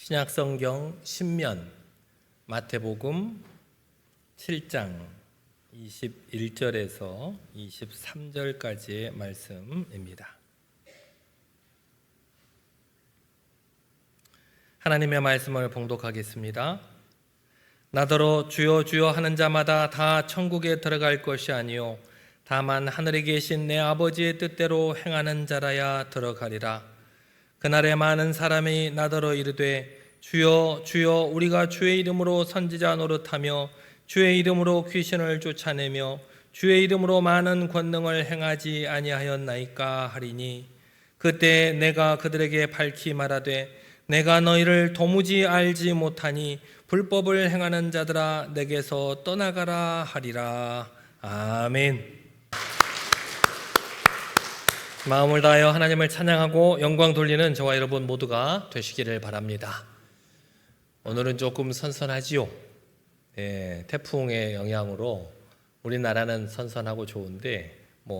신약성경 신면 마태복음 7장 21절에서 23절까지의 말씀입니다. 하나님의 말씀을 봉독하겠습니다. 나더러 주여 주여 하는 자마다 다 천국에 들어갈 것이 아니요 다만 하늘에 계신 내 아버지의 뜻대로 행하는 자라야 들어가리라. 그날에 많은 사람이 나더러 이르되 주여 주여 우리가 주의 이름으로 선지자 노릇하며 주의 이름으로 귀신을 쫓아내며 주의 이름으로 많은 권능을 행하지 아니하였나이까 하리니 그때 내가 그들에게 밝히 말하되 내가 너희를 도무지 알지 못하니 불법을 행하는 자들아 내게서 떠나가라 하리라. 아멘. 마음을 다하여 하나님을 찬양하고 영광 돌리는 저와 여러분 모두가 되시기를 바랍니다. 오늘은 조금 선선하지요. 태풍의 영향으로 우리나라는 선선하고 좋은데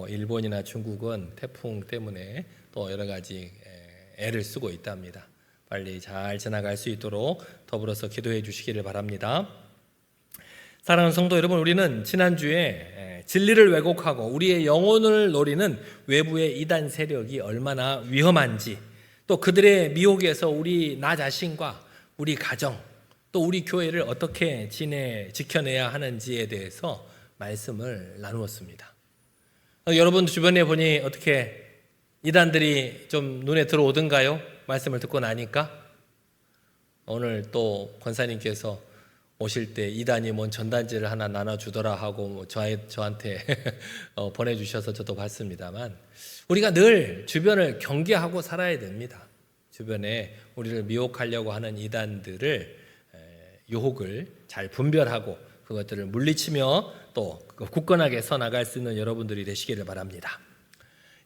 일본이나 중국은 태풍 때문에 또 여러 가지 애를 쓰고 있답니다. 빨리 잘 지나갈 수 있도록 더불어서 기도해 주시기를 바랍니다. 사랑하는 성도 여러분, 우리는 지난주에 진리를 왜곡하고 우리의 영혼을 노리는 외부의 이단 세력이 얼마나 위험한지, 또 그들의 미혹에서 나 자신과 우리 가정, 또 우리 교회를 어떻게 지켜내야 하는지에 대해서 말씀을 나누었습니다. 여러분 주변에 보니 어떻게 이단들이 좀 눈에 들어오던가요? 말씀을 듣고 나니까 오늘 또 권사님께서 오실 때 이단이 뭔 전단지를 하나 나눠주더라 하고 저한테 보내주셔서 저도 봤습니다만, 우리가 늘 주변을 경계하고 살아야 됩니다. 주변에 우리를 미혹하려고 하는 이단들을 유혹을 잘 분별하고 그것들을 물리치며 또 굳건하게 서나갈 수 있는 여러분들이 되시기를 바랍니다.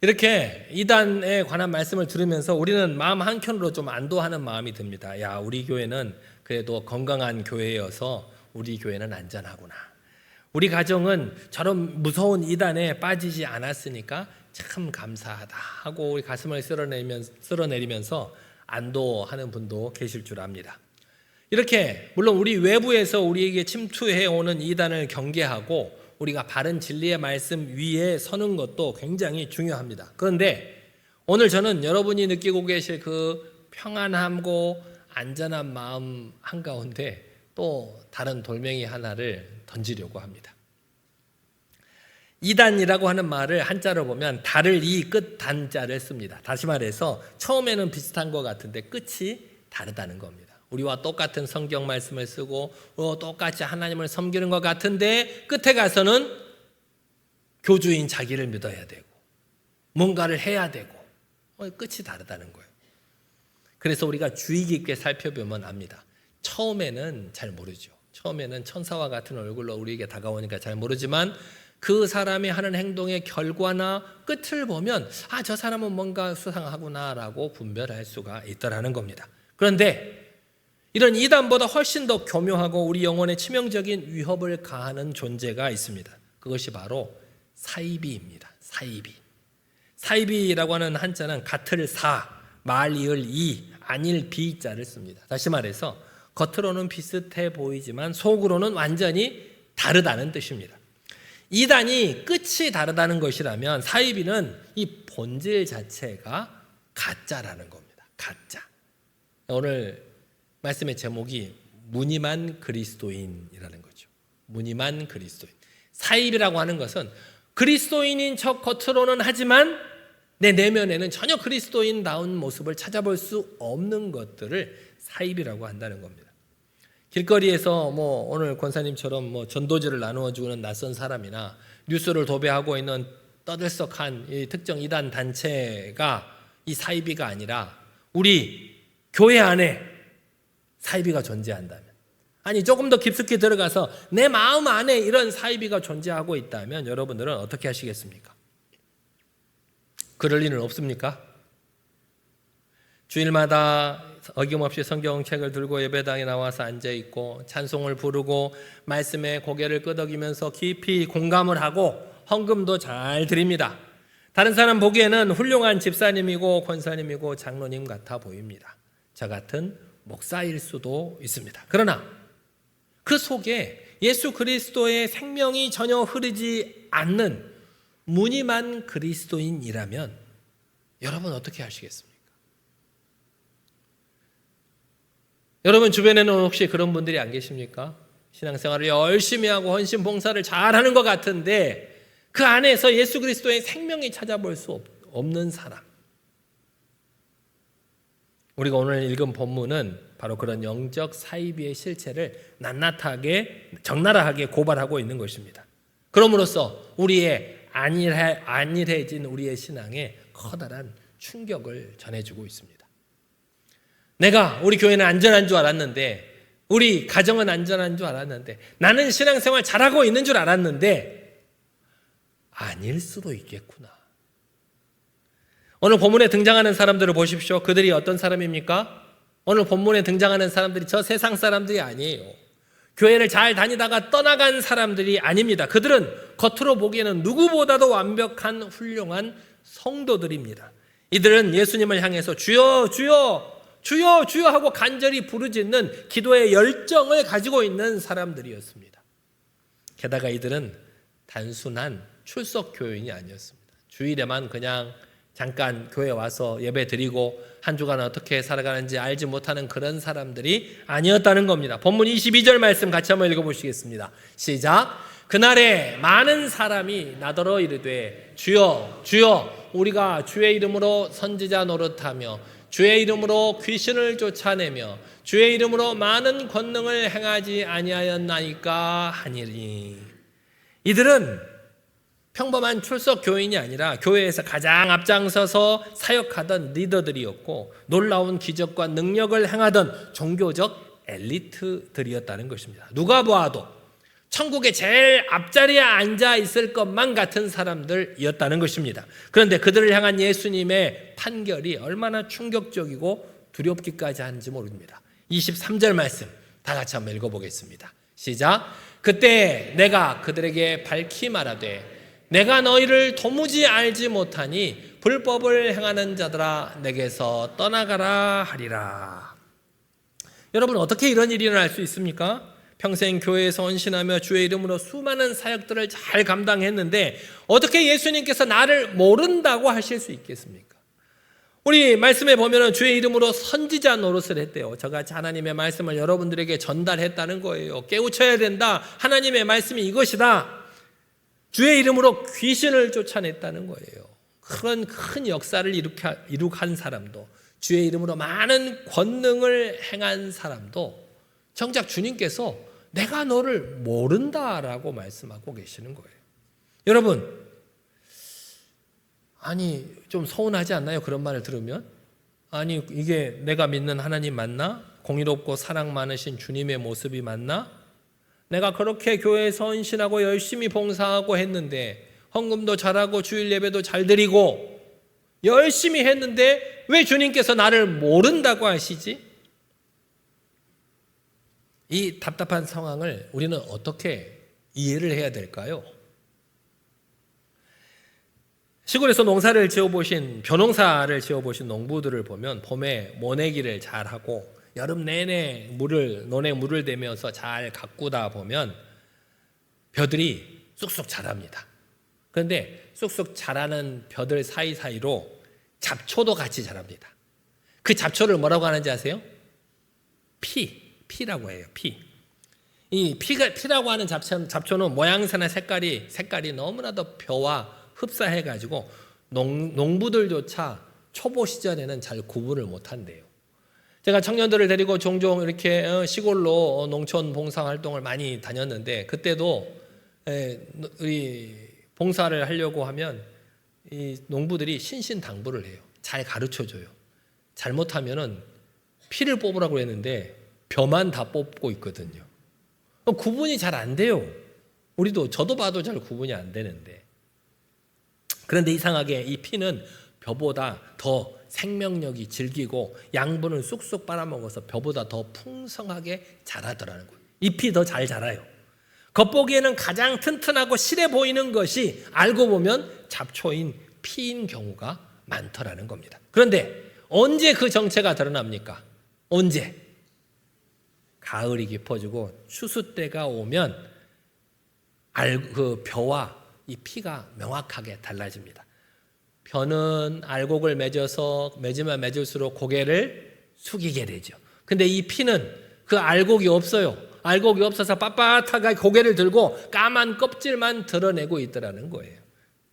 이렇게 이단에 관한 말씀을 들으면서 우리는 마음 한켠으로 좀 안도하는 마음이 듭니다. 야, 우리 교회는 그래도 건강한 교회여서 우리 교회는 안전하구나. 우리 가정은 저런 무서운 이단에 빠지지 않았으니까 참 감사하다 하고 우리 가슴을 쓸어내리면서 안도하는 분도 계실 줄 압니다. 이렇게 물론 우리 외부에서 우리에게 침투해 오는 이단을 경계하고 우리가 바른 진리의 말씀 위에 서는 것도 굉장히 중요합니다. 그런데 오늘 저는 여러분이 느끼고 계실 그 평안함고 안전한 마음 한가운데 또 다른 돌멩이 하나를 던지려고 합니다. 이단이라고 하는 말을 한자로 보면 달을 이 끝 단자를 씁니다. 다시 말해서 처음에는 비슷한 것 같은데 끝이 다르다는 겁니다. 우리와 똑같은 성경 말씀을 쓰고 똑같이 하나님을 섬기는 것 같은데 끝에 가서는 교주인 자기를 믿어야 되고 뭔가를 해야 되고 끝이 다르다는 거예요. 그래서 우리가 주의 깊게 살펴보면 압니다. 처음에는 잘 모르죠. 처음에는 천사와 같은 얼굴로 우리에게 다가오니까 잘 모르지만 그 사람이 하는 행동의 결과나 끝을 보면 저 사람은 뭔가 수상하구나라고 분별할 수가 있다라는 겁니다. 그런데 이런 이단보다 훨씬 더 교묘하고 우리 영혼에 치명적인 위협을 가하는 존재가 있습니다. 그것이 바로 사이비입니다. 사이비라고 하는 한자는 같을 사, 말 이을 이, 아닐 비자를 씁니다. 다시 말해서 겉으로는 비슷해 보이지만 속으로는 완전히 다르다는 뜻입니다. 이단이 끝이 다르다는 것이라면 사이비는 이 본질 자체가 가짜라는 겁니다. 가짜. 오늘 말씀의 제목이 무늬만 그리스도인이라는 거죠. 무늬만 그리스도인. 사입이라고 하는 것은 그리스도인인 척 겉으로는 하지만 내 내면에는 전혀 그리스도인다운 모습을 찾아볼 수 없는 것들을 사입이라고 한다는 겁니다. 길거리에서 오늘 권사님처럼 전도지를 나누어 주는 낯선 사람이나 뉴스를 도배하고 있는 떠들썩한 이 특정 이단 단체가 이 사이비가 아니라 우리 교회 안에 사이비가 존재한다면, 아니 조금 더 깊숙이 들어가서 내 마음 안에 이런 사이비가 존재하고 있다면 여러분들은 어떻게 하시겠습니까? 그럴 리는 없습니까? 주일마다 어김없이 성경책을 들고 예배당에 나와서 앉아있고 찬송을 부르고 말씀에 고개를 끄덕이면서 깊이 공감을 하고 헌금도 잘 드립니다. 다른 사람 보기에는 훌륭한 집사님이고 권사님이고 장로님 같아 보입니다. 저 같은 목사일 수도 있습니다. 그러나 그 속에 예수 그리스도의 생명이 전혀 흐르지 않는 무늬만 그리스도인이라면 여러분 어떻게 하시겠습니까? 여러분 주변에는 혹시 그런 분들이 안 계십니까? 신앙생활을 열심히 하고 헌신 봉사를 잘하는 것 같은데 그 안에서 예수 그리스도의 생명이 찾아볼 수 없는 사람. 우리가 오늘 읽은 본문은 바로 그런 영적 사이비의 실체를 낱낱하게 적나라하게 고발하고 있는 것입니다. 그럼으로써 우리의 안일해진 우리의 신앙에 커다란 충격을 전해주고 있습니다. 내가 우리 교회는 안전한 줄 알았는데, 우리 가정은 안전한 줄 알았는데, 나는 신앙생활 잘하고 있는 줄 알았는데 아닐 수도 있겠구나. 오늘 본문에 등장하는 사람들을 보십시오. 그들이 어떤 사람입니까? 오늘 본문에 등장하는 사람들이 저 세상 사람들이 아니에요. 교회를 잘 다니다가 떠나간 사람들이 아닙니다. 그들은 겉으로 보기에는 누구보다도 완벽한 훌륭한 성도들입니다. 이들은 예수님을 향해서 주여 주여 주여 주여 하고 간절히 부르짖는 기도의 열정을 가지고 있는 사람들이었습니다. 게다가 이들은 단순한 출석 교인이 아니었습니다. 주일에만 그냥 잠깐 교회 와서 예배 드리고 한 주간 어떻게 살아가는지 알지 못하는 그런 사람들이 아니었다는 겁니다. 본문 22절 말씀 같이 한번 읽어보시겠습니다. 시작. 그날에 많은 사람이 나더러 이르되 주여 주여 우리가 주의 이름으로 선지자 노릇하며 주의 이름으로 귀신을 쫓아내며 주의 이름으로 많은 권능을 행하지 아니하였나이까 하니니. 이들은 평범한 출석 교인이 아니라 교회에서 가장 앞장서서 사역하던 리더들이었고 놀라운 기적과 능력을 행하던 종교적 엘리트들이었다는 것입니다. 누가 보아도 천국의 제일 앞자리에 앉아 있을 것만 같은 사람들이었다는 것입니다. 그런데 그들을 향한 예수님의 판결이 얼마나 충격적이고 두렵기까지 하는지 모릅니다. 23절 말씀 다 같이 한번 읽어보겠습니다. 시작. 그때 내가 그들에게 밝히 말하되 내가 너희를 도무지 알지 못하니 불법을 행하는 자들아 내게서 떠나가라 하리라. 여러분 어떻게 이런 일이 일어날 수 있습니까? 평생 교회에서 헌신하며 주의 이름으로 수많은 사역들을 잘 감당했는데 어떻게 예수님께서 나를 모른다고 하실 수 있겠습니까? 우리 말씀에 보면 주의 이름으로 선지자 노릇을 했대요. 저같이 하나님의 말씀을 여러분들에게 전달했다는 거예요. 깨우쳐야 된다. 하나님의 말씀이 이것이다. 주의 이름으로 귀신을 쫓아냈다는 거예요. 그런 큰 역사를 이룩한 사람도, 주의 이름으로 많은 권능을 행한 사람도 정작 주님께서 내가 너를 모른다라고 말씀하고 계시는 거예요. 여러분, 아니 좀 서운하지 않나요? 그런 말을 들으면? 아니 이게 내가 믿는 하나님 맞나? 공의롭고 사랑 많으신 주님의 모습이 맞나? 내가 그렇게 교회에서 헌신하고 열심히 봉사하고 했는데 헌금도 잘하고 주일 예배도 잘 드리고 열심히 했는데 왜 주님께서 나를 모른다고 하시지? 이 답답한 상황을 우리는 어떻게 이해를 해야 될까요? 시골에서 농사를 지어보신 벼농사를 지어보신 농부들을 보면 봄에 모내기를 잘하고 여름 내내 논에 물을 대면서 잘 가꾸다 보면 벼들이 쑥쑥 자랍니다. 그런데 쑥쑥 자라는 벼들 사이사이로 잡초도 같이 자랍니다. 그 잡초를 뭐라고 하는지 아세요? 피라고 해요. 이 피라고 하는 잡초는 모양새나 색깔이 너무나도 벼와 흡사해가지고 농부들조차 초보 시절에는 잘 구분을 못한대요. 제가 청년들을 데리고 종종 이렇게 시골로 농촌 봉사 활동을 많이 다녔는데 그때도 우리 봉사를 하려고 하면 이 농부들이 신신당부를 해요. 잘 가르쳐줘요. 잘못하면은 피를 뽑으라고 했는데 벼만 다 뽑고 있거든요. 구분이 잘 안 돼요. 저도 봐도 잘 구분이 안 되는데. 그런데 이상하게 이 피는 벼보다 더 생명력이 질기고 양분을 쑥쑥 빨아먹어서 벼보다 더 풍성하게 자라더라는 거예요. 잎이 더 잘 자라요. 겉보기에는 가장 튼튼하고 실해 보이는 것이 알고 보면 잡초인 피인 경우가 많더라는 겁니다. 그런데 언제 그 정체가 드러납니까? 언제? 가을이 깊어지고 추수 때가 오면 그 벼와 이 피가 명확하게 달라집니다. 벼는 알곡을 맺으면 맺을수록 고개를 숙이게 되죠. 근데 이 피는 그 알곡이 없어요. 알곡이 없어서 빳빳하게 고개를 들고 까만 껍질만 드러내고 있더라는 거예요.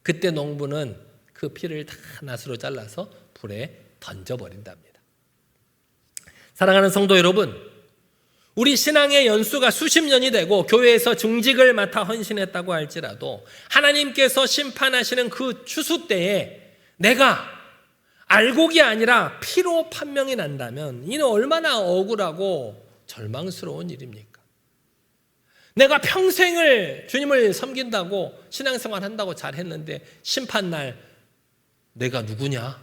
그때 농부는 그 피를 다 낫으로 잘라서 불에 던져버린답니다. 사랑하는 성도 여러분, 우리 신앙의 연수가 수십 년이 되고 교회에서 중직을 맡아 헌신했다고 할지라도 하나님께서 심판하시는 그 추수 때에 내가 알곡이 아니라 피로 판명이 난다면 이는 얼마나 억울하고 절망스러운 일입니까? 내가 평생을 주님을 섬긴다고 신앙생활 한다고 잘했는데 심판날 내가 누구냐?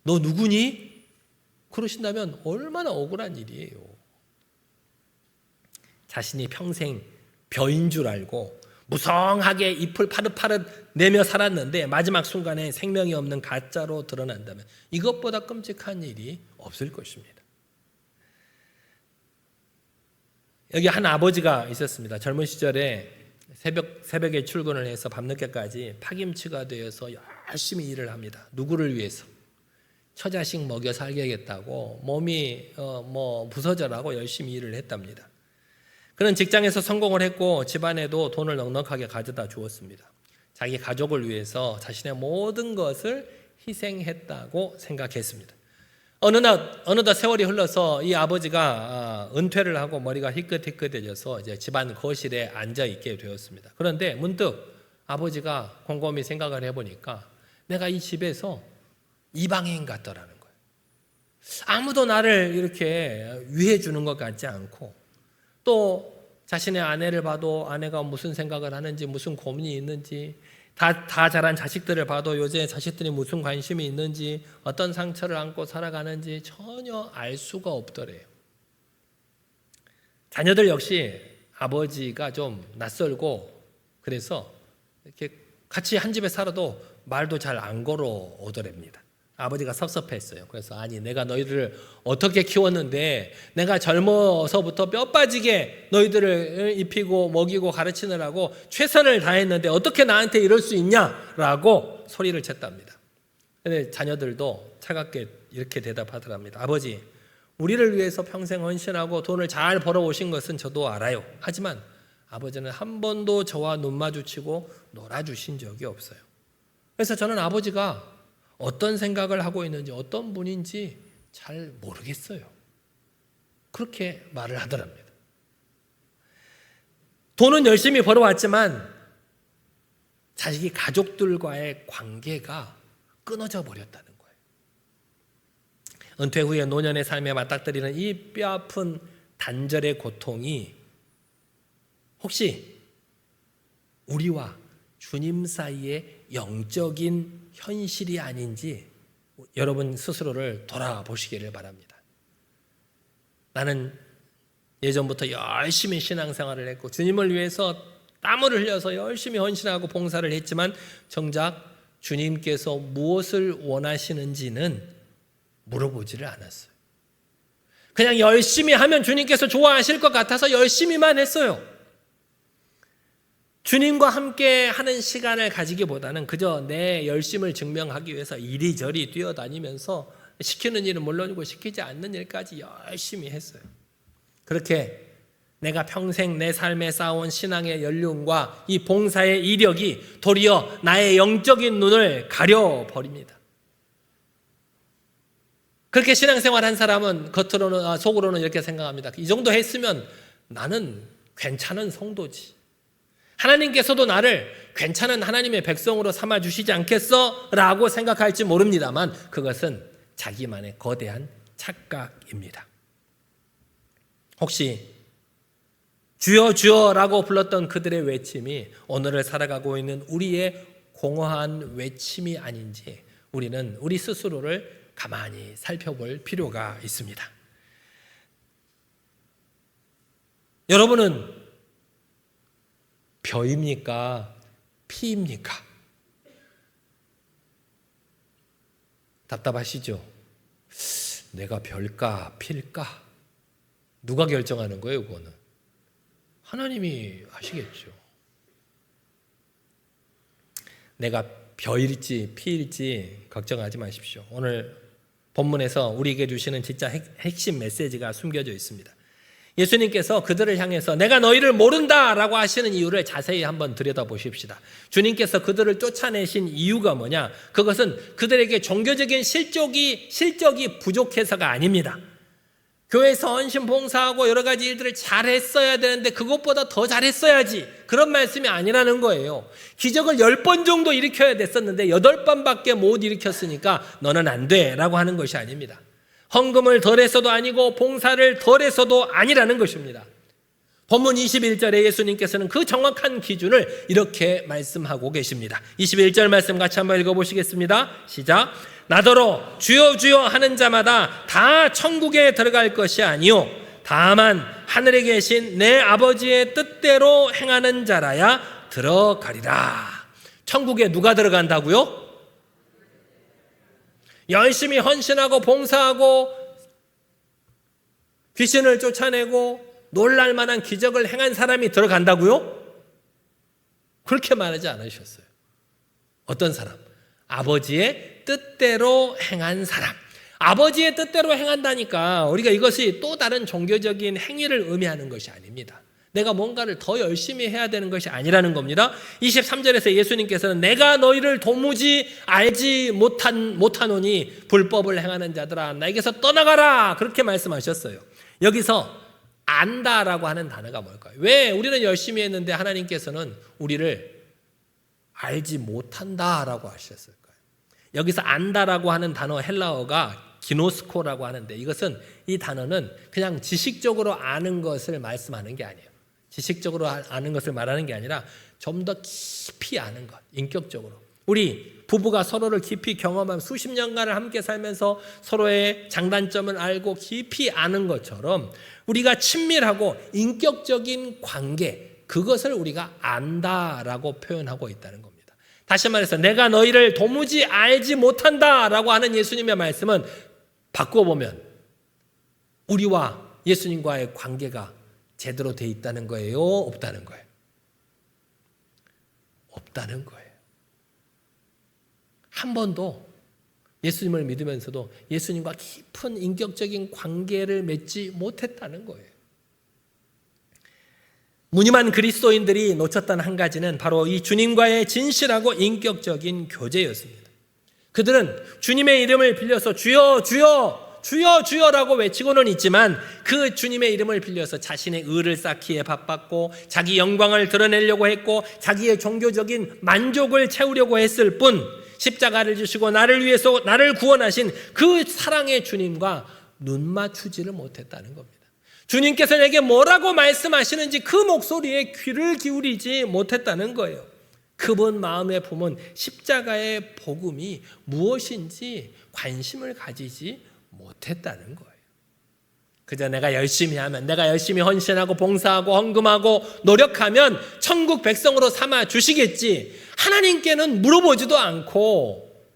너 누구니? 그러신다면 얼마나 억울한 일이에요. 자신이 평생 벼인 줄 알고 무성하게 잎을 파릇파릇 내며 살았는데 마지막 순간에 생명이 없는 가짜로 드러난다면 이것보다 끔찍한 일이 없을 것입니다. 여기 한 아버지가 있었습니다. 젊은 시절에 새벽에 출근을 해서 밤늦게까지 파김치가 되어서 열심히 일을 합니다. 누구를 위해서? 처자식 먹여 살게겠다고 몸이 부서져라고 열심히 일을 했답니다. 그는 직장에서 성공을 했고 집안에도 돈을 넉넉하게 가져다 주었습니다. 자기 가족을 위해서 자신의 모든 것을 희생했다고 생각했습니다. 어느덧 세월이 흘러서 이 아버지가 은퇴를 하고 머리가 희끗희끗해져서 이제 집안 거실에 앉아 있게 되었습니다. 그런데 문득 아버지가 곰곰이 생각을 해보니까 내가 이 집에서 이방인 같더라는 거예요. 아무도 나를 이렇게 위해 주는 것 같지 않고 또 자신의 아내를 봐도 아내가 무슨 생각을 하는지 무슨 고민이 있는지 다 자란 자식들을 봐도 요새 자식들이 무슨 관심이 있는지 어떤 상처를 안고 살아가는지 전혀 알 수가 없더래요. 자녀들 역시 아버지가 좀 낯설고 그래서 이렇게 같이 한 집에 살아도 말도 잘 안 걸어오더랍니다. 아버지가 섭섭했어요. 그래서 아니 내가 너희들을 어떻게 키웠는데 내가 젊어서부터 뼈 빠지게 너희들을 입히고 먹이고 가르치느라고 최선을 다했는데 어떻게 나한테 이럴 수 있냐라고 소리를 쳤답니다. 근데 자녀들도 차갑게 이렇게 대답하더랍니다. 아버지, 우리를 위해서 평생 헌신하고 돈을 잘 벌어오신 것은 저도 알아요. 하지만 아버지는 한 번도 저와 눈 마주치고 놀아주신 적이 없어요. 그래서 저는 아버지가 어떤 생각을 하고 있는지 어떤 분인지 잘 모르겠어요. 그렇게 말을 하더랍니다. 돈은 열심히 벌어왔지만 자식이 가족들과의 관계가 끊어져 버렸다는 거예요. 은퇴 후에 노년의 삶에 맞닥뜨리는 이 뼈아픈 단절의 고통이 혹시 우리와 주님 사이의 영적인 현실이 아닌지 여러분 스스로를 돌아보시기를 바랍니다. 나는 예전부터 열심히 신앙생활을 했고 주님을 위해서 땀을 흘려서 열심히 헌신하고 봉사를 했지만 정작 주님께서 무엇을 원하시는지는 물어보지를 않았어요. 그냥 열심히 하면 주님께서 좋아하실 것 같아서 열심히만 했어요. 주님과 함께 하는 시간을 가지기보다는 그저 내 열심을 증명하기 위해서 이리저리 뛰어다니면서 시키는 일은 물론이고 시키지 않는 일까지 열심히 했어요. 그렇게 내가 평생 내 삶에 쌓아온 신앙의 연륜과 이 봉사의 이력이 도리어 나의 영적인 눈을 가려버립니다. 그렇게 신앙생활 한 사람은 속으로는 이렇게 생각합니다. 이 정도 했으면 나는 괜찮은 성도지. 하나님께서도 나를 괜찮은 하나님의 백성으로 삼아주시지 않겠어? 라고 생각할지 모릅니다만 그것은 자기만의 거대한 착각입니다. 혹시 주여 주여라고 불렀던 그들의 외침이 오늘을 살아가고 있는 우리의 공허한 외침이 아닌지 우리는 우리 스스로를 가만히 살펴볼 필요가 있습니다. 여러분은 벼입니까? 피입니까? 답답하시죠? 내가 벼일까? 피일까? 누가 결정하는 거예요, 그거는? 하나님이 하시겠죠. 내가 벼일지 피일지 걱정하지 마십시오. 오늘 본문에서 우리에게 주시는 진짜 핵심 메시지가 숨겨져 있습니다. 예수님께서 그들을 향해서 내가 너희를 모른다라고 하시는 이유를 자세히 한번 들여다보십시다. 주님께서 그들을 쫓아내신 이유가 뭐냐? 그것은 그들에게 종교적인 실적이 부족해서가 아닙니다. 교회에서 헌신 봉사하고 여러 가지 일들을 잘했어야 되는데 그것보다 더 잘했어야지, 그런 말씀이 아니라는 거예요. 기적을 10번 정도 일으켜야 됐었는데 8번밖에 못 일으켰으니까 너는 안 돼 라고 하는 것이 아닙니다. 헌금을 덜해서도 아니고 봉사를 덜해서도 아니라는 것입니다. 본문 21절에 예수님께서는 그 정확한 기준을 이렇게 말씀하고 계십니다. 21절 말씀 같이 한번 읽어보시겠습니다. 시작. 나더러 주여 주여 하는 자마다 다 천국에 들어갈 것이 아니요 다만 하늘에 계신 내 아버지의 뜻대로 행하는 자라야 들어가리라. 천국에 누가 들어간다고요? 열심히 헌신하고 봉사하고 귀신을 쫓아내고 놀랄만한 기적을 행한 사람이 들어간다고요? 그렇게 말하지 않으셨어요. 어떤 사람? 아버지의 뜻대로 행한 사람. 아버지의 뜻대로 행한다니까 우리가 이것이 또 다른 종교적인 행위를 의미하는 것이 아닙니다. 내가 뭔가를 더 열심히 해야 되는 것이 아니라는 겁니다. 23절에서 예수님께서는 내가 너희를 도무지 알지 못하노니 불법을 행하는 자들아 나에게서 떠나가라, 그렇게 말씀하셨어요. 여기서 안다라고 하는 단어가 뭘까요? 왜 우리는 열심히 했는데 하나님께서는 우리를 알지 못한다라고 하셨을까요? 여기서 안다라고 하는 단어 헬라어가 기노스코라고 하는데 이것은, 이 단어는 그냥 지식적으로 아는 것을 말씀하는 게 아니에요. 지식적으로 아는 것을 말하는 게 아니라 좀 더 깊이 아는 것, 인격적으로. 우리 부부가 서로를 깊이 경험한 수십 년간을 함께 살면서 서로의 장단점을 알고 깊이 아는 것처럼 우리가 친밀하고 인격적인 관계, 그것을 우리가 안다라고 표현하고 있다는 겁니다. 다시 말해서 내가 너희를 도무지 알지 못한다라고 하는 예수님의 말씀은 바꿔보면 우리와 예수님과의 관계가 제대로 돼 있다는 거예요? 없다는 거예요? 없다는 거예요. 한 번도 예수님을 믿으면서도 예수님과 깊은 인격적인 관계를 맺지 못했다는 거예요. 무늬만 그리스도인들이 놓쳤던 한 가지는 바로 이 주님과의 진실하고 인격적인 교제였습니다. 그들은 주님의 이름을 빌려서 주여 주여 주여 주여라고 외치고는 있지만 그 주님의 이름을 빌려서 자신의 의를 쌓기에 바빴고 자기 영광을 드러내려고 했고 자기의 종교적인 만족을 채우려고 했을 뿐 십자가를 지시고 나를 위해서 나를 구원하신 그 사랑의 주님과 눈 맞추지를 못했다는 겁니다. 주님께서 내게 뭐라고 말씀하시는지 그 목소리에 귀를 기울이지 못했다는 거예요. 그분 마음에 품은 십자가의 복음이 무엇인지 관심을 가지지 못했다는 거예요. 그저 내가 열심히 하면, 내가 열심히 헌신하고 봉사하고 헌금하고 노력하면 천국 백성으로 삼아 주시겠지, 하나님께는 물어보지도 않고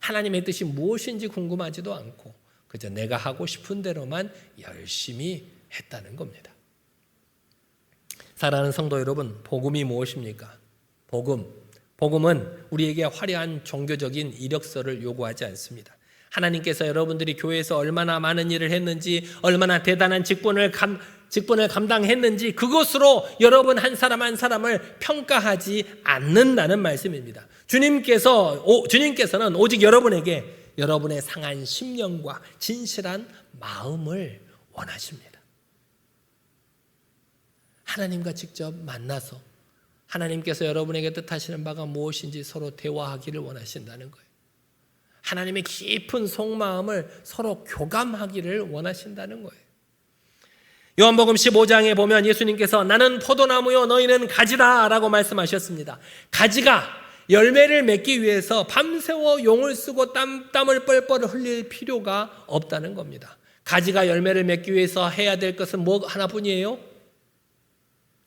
하나님의 뜻이 무엇인지 궁금하지도 않고 그저 내가 하고 싶은 대로만 열심히 했다는 겁니다. 사랑하는 성도 여러분, 복음이 무엇입니까? 복음은 우리에게 화려한 종교적인 이력서를 요구하지 않습니다. 하나님께서 여러분들이 교회에서 얼마나 많은 일을 했는지, 얼마나 대단한 직분을 감당했는지 그것으로 여러분 한 사람 한 사람을 평가하지 않는다는 말씀입니다. 주님께서는 오직 여러분에게 여러분의 상한 심령과 진실한 마음을 원하십니다. 하나님과 직접 만나서 하나님께서 여러분에게 뜻하시는 바가 무엇인지 서로 대화하기를 원하신다는 거예요. 하나님의 깊은 속마음을 서로 교감하기를 원하신다는 거예요. 요한복음 15장에 보면 예수님께서 나는 포도나무요 너희는 가지다 라고 말씀하셨습니다. 가지가 열매를 맺기 위해서 밤새워 용을 쓰고 땀을 뻘뻘 흘릴 필요가 없다는 겁니다. 가지가 열매를 맺기 위해서 해야 될 것은 뭐 하나뿐이에요?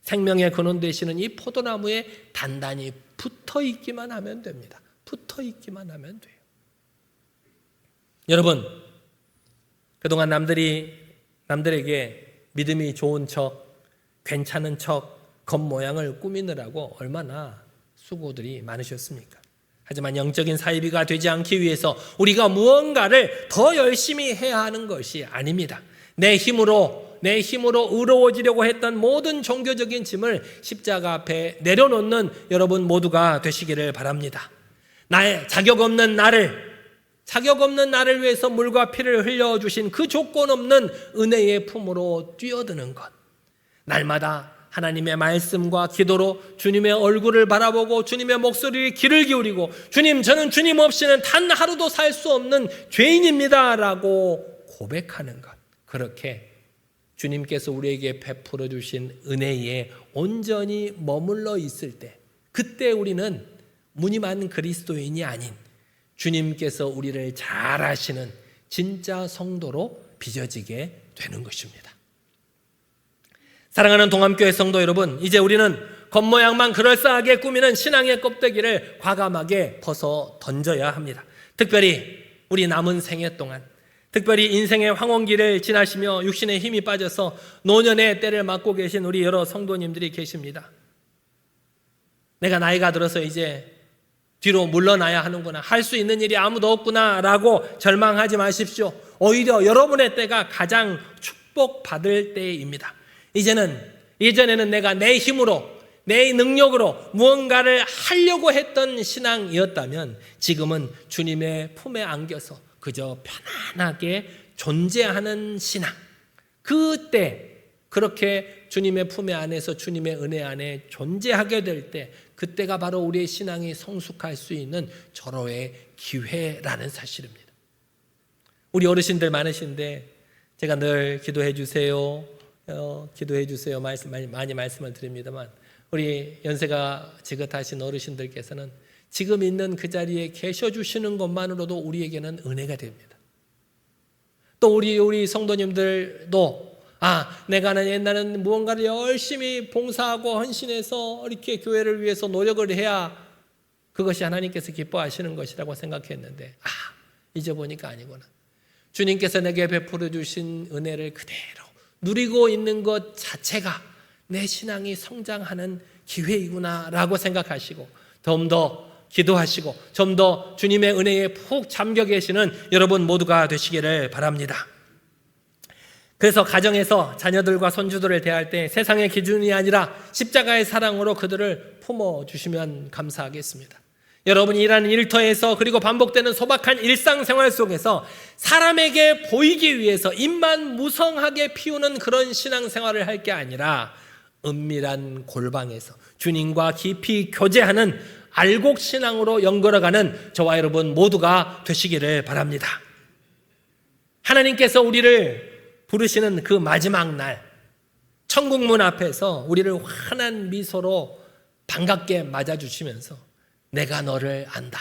생명의 근원 되시는 이 포도나무에 단단히 붙어 있기만 하면 됩니다. 붙어 있기만 하면 돼요. 여러분, 그동안 남들에게 믿음이 좋은 척, 괜찮은 척, 겉모양을 꾸미느라고 얼마나 수고들이 많으셨습니까? 하지만 영적인 사이비가 되지 않기 위해서 우리가 무언가를 더 열심히 해야 하는 것이 아닙니다. 내 힘으로 의로워지려고 했던 모든 종교적인 짐을 십자가 앞에 내려놓는 여러분 모두가 되시기를 바랍니다. 나의 자격 없는 나를 위해서 물과 피를 흘려주신 그 조건 없는 은혜의 품으로 뛰어드는 것, 날마다 하나님의 말씀과 기도로 주님의 얼굴을 바라보고 주님의 목소리에 귀를 기울이고, 주님, 저는 주님 없이는 단 하루도 살 수 없는 죄인입니다 라고 고백하는 것, 그렇게 주님께서 우리에게 베풀어 주신 은혜에 온전히 머물러 있을 때, 그때 우리는 무늬만 그리스도인이 아닌 주님께서 우리를 잘 아시는 진짜 성도로 빚어지게 되는 것입니다. 사랑하는 동암교회 성도 여러분, 이제 우리는 겉모양만 그럴싸하게 꾸미는 신앙의 껍데기를 과감하게 벗어 던져야 합니다. 특별히 우리 남은 생애 동안, 특별히 인생의 황혼기를 지나시며 육신의 힘이 빠져서 노년의 때를 맞고 계신 우리 여러 성도님들이 계십니다. 내가 나이가 들어서 이제 뒤로 물러나야 하는구나, 할 수 있는 일이 아무도 없구나 라고 절망하지 마십시오. 오히려 여러분의 때가 가장 축복받을 때입니다. 예전에는 내가 내 힘으로, 내 능력으로 무언가를 하려고 했던 신앙이었다면, 지금은 주님의 품에 안겨서 그저 편안하게 존재하는 신앙, 그때 그렇게 주님의 품에 안에서 주님의 은혜 안에 존재하게 될 때, 그때가 바로 우리의 신앙이 성숙할 수 있는 절호의 기회라는 사실입니다. 우리 어르신들 많으신데 제가 늘 기도해 주세요, 많이 말씀을 드립니다만, 우리 연세가 지긋하신 어르신들께서는 지금 있는 그 자리에 계셔 주시는 것만으로도 우리에게는 은혜가 됩니다. 또 우리 성도님들도 내가 옛날에는 무언가를 열심히 봉사하고 헌신해서 이렇게 교회를 위해서 노력을 해야 그것이 하나님께서 기뻐하시는 것이라고 생각했는데, 이제 보니까 아니구나. 주님께서 내게 베풀어 주신 은혜를 그대로 누리고 있는 것 자체가 내 신앙이 성장하는 기회이구나 라고 생각하시고, 좀 더 기도하시고 좀 더 주님의 은혜에 푹 잠겨 계시는 여러분 모두가 되시기를 바랍니다. 그래서 가정에서 자녀들과 손주들을 대할 때 세상의 기준이 아니라 십자가의 사랑으로 그들을 품어주시면 감사하겠습니다. 여러분이 일하는 일터에서, 그리고 반복되는 소박한 일상생활 속에서 사람에게 보이기 위해서 입만 무성하게 피우는 그런 신앙생활을 할 게 아니라, 은밀한 골방에서 주님과 깊이 교제하는 알곡신앙으로 연걸어가는 저와 여러분 모두가 되시기를 바랍니다. 하나님께서 우리를 부르시는 그 마지막 날, 천국문 앞에서 우리를 환한 미소로 반갑게 맞아주시면서, 내가 너를 안다.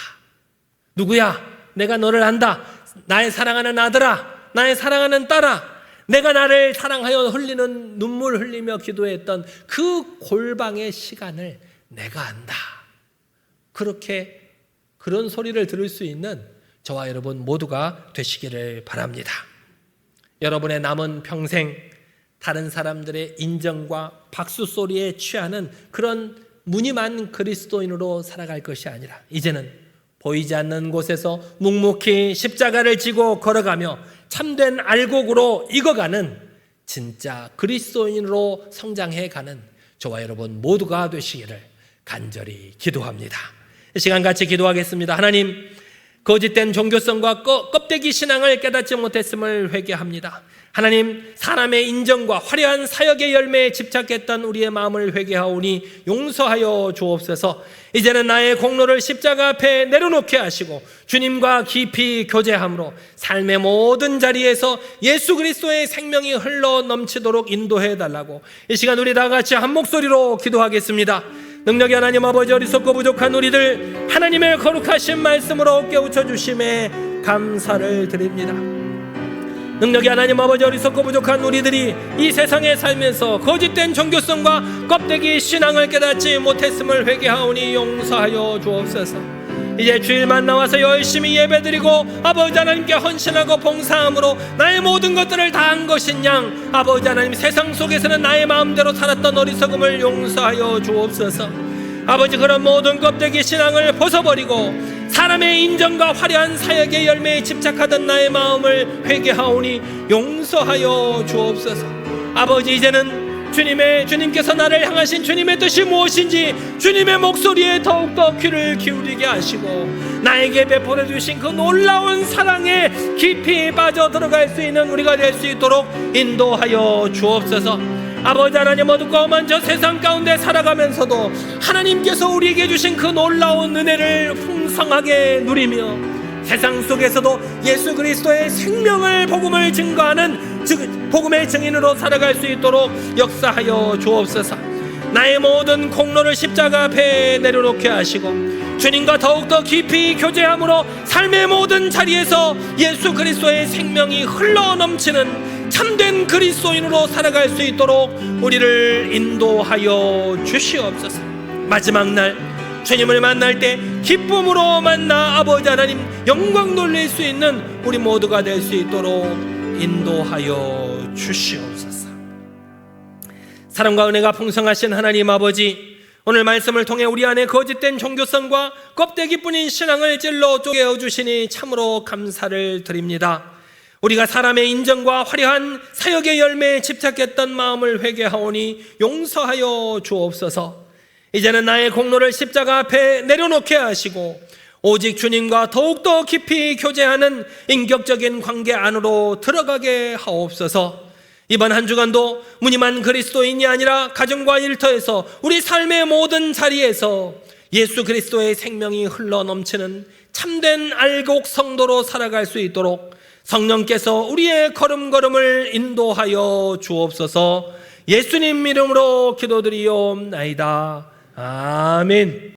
누구야? 내가 너를 안다. 나의 사랑하는 아들아, 나의 사랑하는 딸아, 내가 나를 사랑하여 흘리는 눈물 흘리며 기도했던 그 골방의 시간을 내가 안다. 그런 소리를 들을 수 있는 저와 여러분 모두가 되시기를 바랍니다. 여러분의 남은 평생 다른 사람들의 인정과 박수 소리에 취하는 그런 무늬만 그리스도인으로 살아갈 것이 아니라, 이제는 보이지 않는 곳에서 묵묵히 십자가를 지고 걸어가며 참된 알곡으로 익어가는 진짜 그리스도인으로 성장해가는 저와 여러분 모두가 되시기를 간절히 기도합니다. 이 시간 같이 기도하겠습니다. 하나님, 거짓된 종교성과 껍데기 신앙을 깨닫지 못했음을 회개합니다. 하나님, 사람의 인정과 화려한 사역의 열매에 집착했던 우리의 마음을 회개하오니 용서하여 주옵소서. 이제는 나의 공로를 십자가 앞에 내려놓게 하시고 주님과 깊이 교제함으로 삶의 모든 자리에서 예수 그리스도의 생명이 흘러 넘치도록 인도해 달라고 이 시간 우리 다 같이 한 목소리로 기도하겠습니다. 능력의 하나님 아버지, 어리석고 부족한 우리들 하나님의 거룩하신 말씀으로 깨우쳐 주심에 감사를 드립니다. 능력의 하나님 아버지, 어리석고 부족한 우리들이 이 세상에 살면서 거짓된 종교성과 껍데기 신앙을 깨닫지 못했음을 회개하오니 용서하여 주옵소서. 이제 주일만 나와서 열심히 예배드리고 아버지 하나님께 헌신하고 봉사함으로 나의 모든 것들을 다한 것인 양, 아버지 하나님, 세상 속에서는 나의 마음대로 살았던 어리석음을 용서하여 주옵소서. 아버지, 그런 모든 껍데기 신앙을 벗어버리고 사람의 인정과 화려한 사역의 열매에 집착하던 나의 마음을 회개하오니 용서하여 주옵소서. 아버지, 이제는 주님께서 나를 향하신 주님의 뜻이 무엇인지 주님의 목소리에 더욱더 귀를 기울이게 하시고 나에게 베풀어 주신 그 놀라운 사랑에 깊이 빠져 들어갈 수 있는 우리가 될 수 있도록 인도하여 주옵소서. 아버지 하나님, 어둡고 험한 저 세상 가운데 살아가면서도 하나님께서 우리에게 주신 그 놀라운 은혜를 풍성하게 누리며 세상 속에서도 예수 그리스도의 생명을, 복음을 증거하는 복음의 증인으로 살아갈 수 있도록 역사하여 주옵소서. 나의 모든 공로를 십자가 앞에 내려놓게 하시고 주님과 더욱더 깊이 교제함으로 삶의 모든 자리에서 예수 그리스도의 생명이 흘러넘치는 참된 그리스도인으로 살아갈 수 있도록 우리를 인도하여 주시옵소서. 마지막 날 주님을 만날 때 기쁨으로 만나 아버지 하나님 영광 돌릴 수 있는 우리 모두가 될 수 있도록 인도하여 주시옵소서. 사랑과 은혜가 풍성하신 하나님 아버지, 오늘 말씀을 통해 우리 안에 거짓된 종교성과 껍데기뿐인 신앙을 찔러 쪼개어 주시니 참으로 감사를 드립니다. 우리가 사람의 인정과 화려한 사역의 열매에 집착했던 마음을 회개하오니 용서하여 주옵소서. 이제는 나의 공로를 십자가 앞에 내려놓게 하시고 오직 주님과 더욱더 깊이 교제하는 인격적인 관계 안으로 들어가게 하옵소서. 이번 한 주간도 무늬만 그리스도인이 아니라 가정과 일터에서 우리 삶의 모든 자리에서 예수 그리스도의 생명이 흘러넘치는 참된 알곡 성도로 살아갈 수 있도록 성령께서 우리의 걸음걸음을 인도하여 주옵소서. 예수님 이름으로 기도드리옵나이다. 아멘.